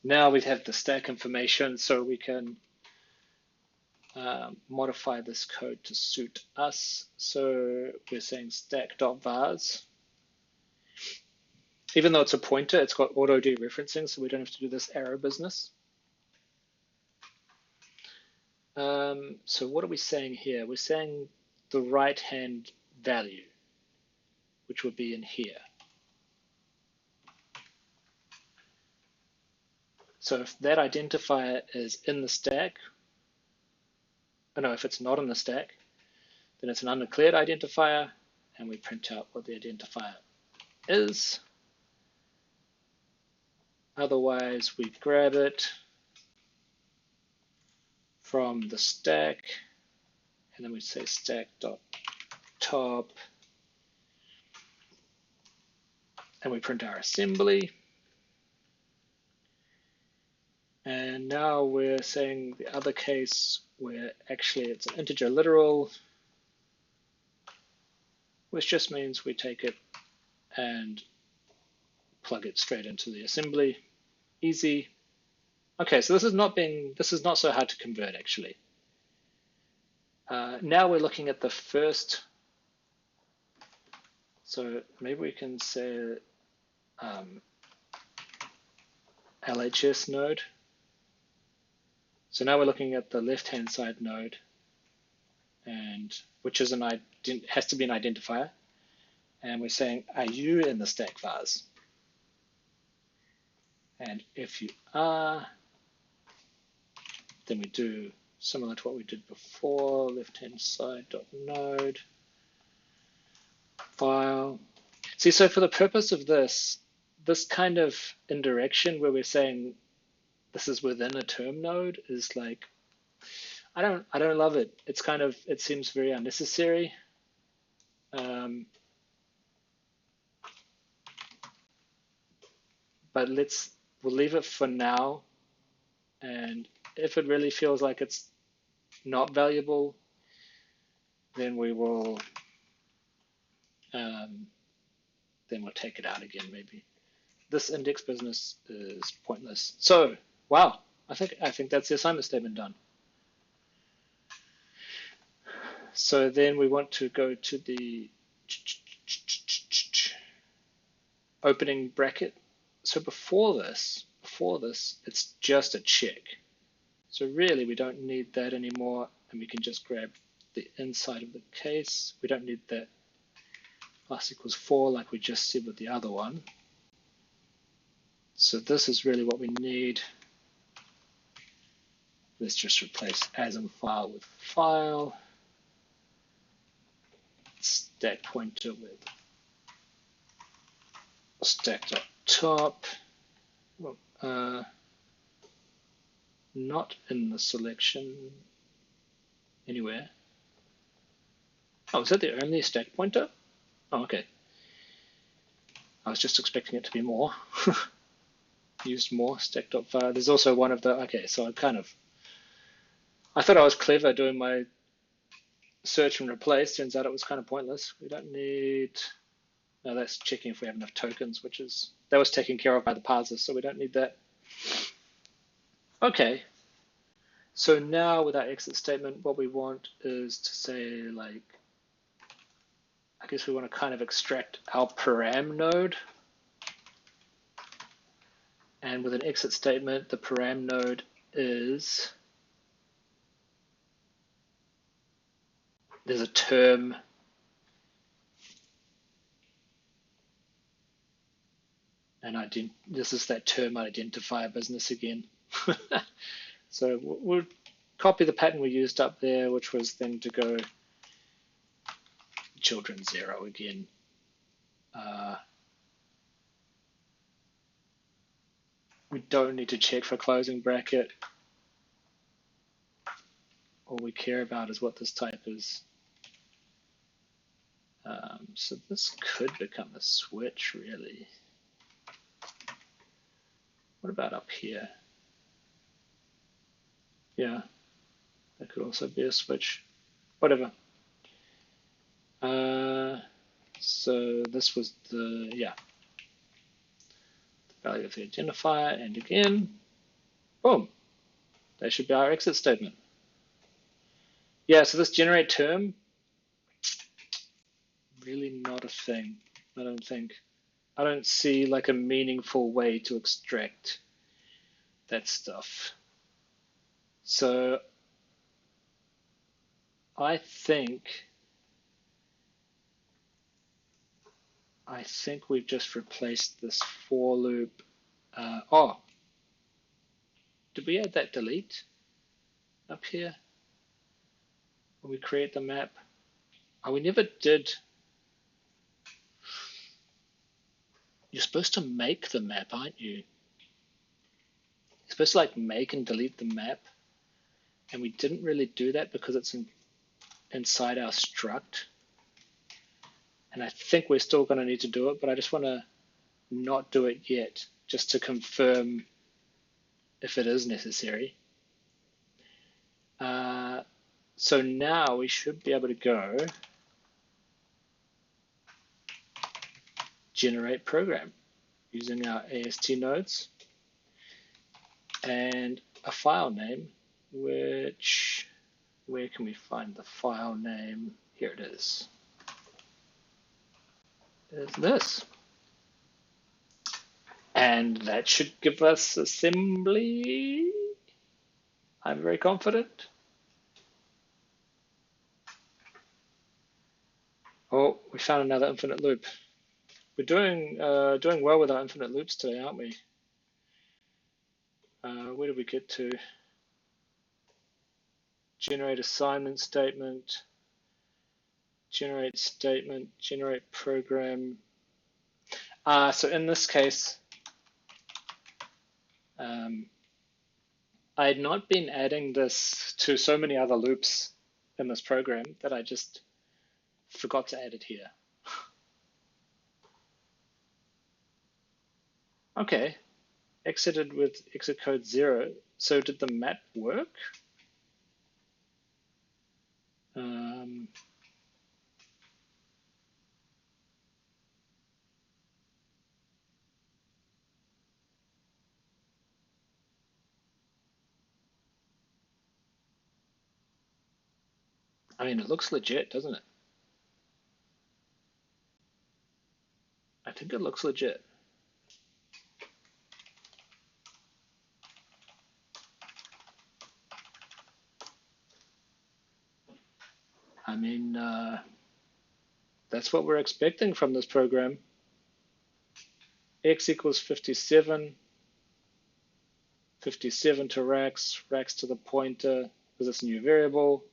now we have the stack information, so we can modify this code to suit us. So we're saying stack.vars. Even though it's a pointer, it's got auto dereferencing, so we don't have to do this arrow business. So what are we saying here? We're saying the right-hand value, which would be in here. So if that identifier is in the stack, if it's not in the stack, then it's an undeclared identifier, and we print out what the identifier is. Otherwise, we grab it from the stack, and then we say stack.top, and we print our assembly. And now we're saying the other case where actually it's an integer literal, which just means we take it and plug it straight into the assembly. Easy. Okay, so this is not so hard to convert actually. Now we're looking at the first. So maybe we can say LHS node. So now we're looking at the left-hand side node, and which is has to be an identifier, and we're saying, are you in the stack vars? And if you are, then we do similar to what we did before, left-hand side .node file. See, so for the purpose of this kind of indirection where we're saying this is within a term node is like, I don't love it. It's it seems very unnecessary. But we'll leave it for now. And if it really feels like it's not valuable, then we will, then we'll take it out again maybe. This index business is pointless. So, wow, I think that's the assignment statement done. So then we want to go to the opening bracket. So before this, it's just a check. So really we don't need that anymore, and we can just grab the inside of the case. We don't need that plus equals 4 like we just said with the other one. So this is really what we need. Let's just replace ASM file with file. Stack pointer with stack.top. Well, not in the selection anywhere. Oh, is that the only stack pointer? Oh, okay. I was just expecting it to be more. Used more stack.var. There's also one of the, okay, so I thought I was clever doing my search and replace. Turns out it was kind of pointless. We don't need, no, that's checking if we have enough tokens, that was taken care of by the parser, so we don't need that. Okay, so now with our exit statement, what we want is to say, like, I guess we want to kind of extract our param node. And with an exit statement, the param node is, there's a term and this is that term identifier business again. So we'll copy the pattern we used up there, which was then to go children 0 again. We don't need to check for closing bracket. All we care about is what this type is. So this could become a switch, really. What about up here? Yeah, that could also be a switch. Whatever. So this was the value of the identifier, and again, boom, that should be our exit statement. Yeah, so this generate term, really not a thing, I don't think. I don't see like a meaningful way to extract that stuff. So I think we've just replaced this for loop. did we add that delete up here when we create the map? Oh, we never did. You're supposed to make the map, aren't you? You're supposed to like make and delete the map. And we didn't really do that because it's inside our struct. And I think we're still going to need to do it, but I just want to not do it yet, just to confirm if it is necessary. So now we should be able to go generate program using our AST nodes and a file name, which, where can we find the file name? Here it is. Is this. And that should give us assembly. I'm very confident. Oh, we found another infinite loop. We're doing well with our infinite loops today, aren't we? Where did we get to? Generate assignment statement, generate statement, generate program. So in this case, I had not been adding this to so many other loops in this program that I just forgot to add it here. Okay, exited with exit code 0. So did the map work? I mean, it looks legit, doesn't it? I think it looks legit. I mean, that's what we're expecting from this program. X equals 57, 57 to Rax, Rax to the pointer, because it's a new variable.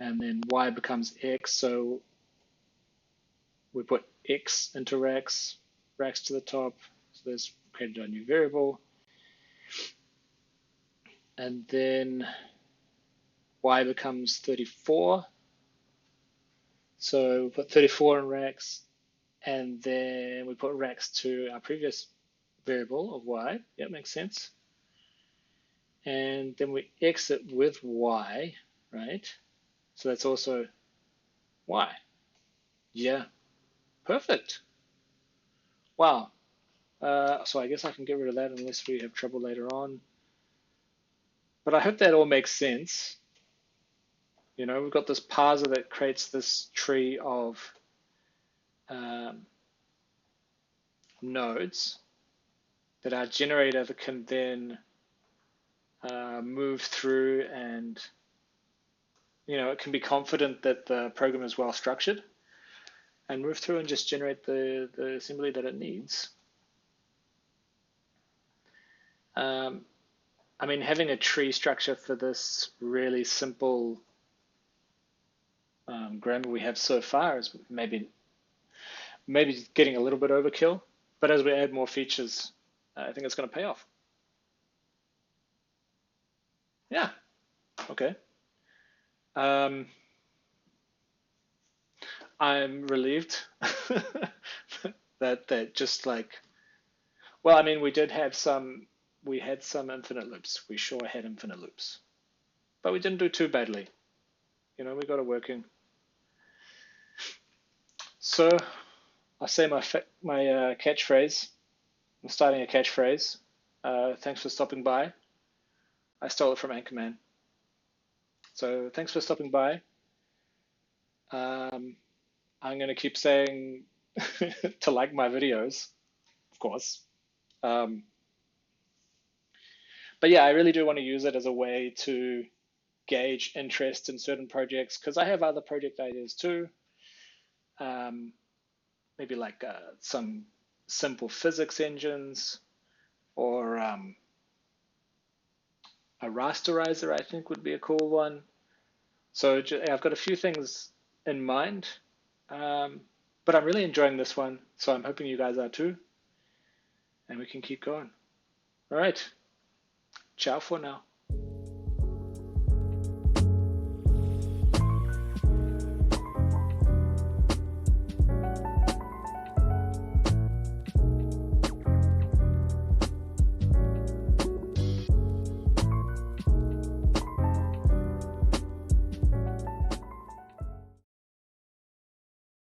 And then Y becomes X, so we put X into Rax, Rax to the top, so there's created a new variable. And then Y becomes 34. So we put 34 in Rax, and then we put Rax to our previous variable of Y. Yeah, makes sense. And then we exit with Y, right? So that's also Y. Yeah, perfect. Wow. So I guess I can get rid of that unless we have trouble later on. But I hope that all makes sense. You know, we've got this parser that creates this tree of nodes that our generator can then move through, and you know, it can be confident that the program is well structured and move through and just generate the assembly that it needs. I mean, having a tree structure for this really simple grammar we have so far is maybe getting a little bit overkill, but as we add more features, I think it's going to pay off. Yeah, okay. I'm relieved that just like, well, I mean, we had some infinite loops. We sure had infinite loops, but we didn't do too badly. You know, we got it working. So I say my catchphrase. I'm starting a catchphrase. Thanks for stopping by. I stole it from Anchorman. So thanks for stopping by. I'm going to keep saying to like my videos, of course. But yeah, I really do want to use it as a way to gauge interest in certain projects, because I have other project ideas too. Maybe like some simple physics engines, or a rasterizer, I think would be a cool one. So I've got a few things in mind, but I'm really enjoying this one. So I'm hoping you guys are too, and we can keep going. All right. Ciao for now.